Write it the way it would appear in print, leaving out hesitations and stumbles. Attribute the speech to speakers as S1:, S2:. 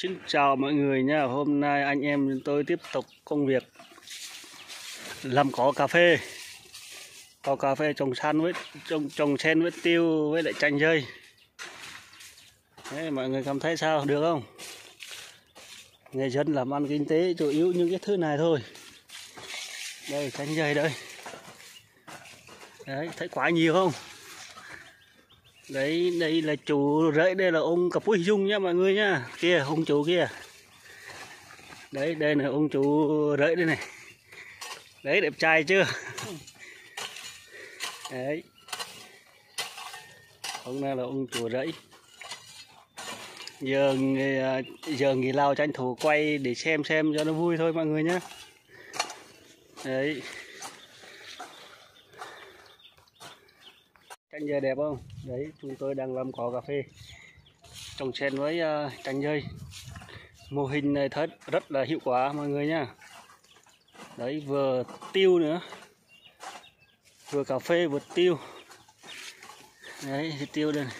S1: Xin chào mọi người nha. Hôm nay anh em tôi tiếp tục công việc làm cỏ cà phê. Cỏ cà phê trồng san với trồng sen với tiêu với lại chanh dây. Đấy, mọi người cảm thấy sao, được không? Người dân làm ăn kinh tế chủ yếu những cái thứ này thôi. Đây chanh dây đây. Đấy, thấy quá nhiều không? Đấy, đây là chủ rẫy, đây là ông Cà Pui Dung nhá mọi người nhá. Kia, ông chủ kia. Đấy, đây là ông chủ rẫy đây này. Đấy, đẹp trai chưa? Đấy. Hôm nay là ông chủ rẫy. Giờ nghỉ lao tranh thủ quay để xem cho nó vui thôi mọi người nhé. Đấy. Chanh dây đẹp không? Đấy, chúng tôi đang làm cỏ cà phê trồng sen với chanh dây. Mô hình này thật rất là hiệu quả mọi người nhá. Đấy, vừa tiêu nữa, vừa cà phê vừa tiêu. Đấy, thì tiêu đây này.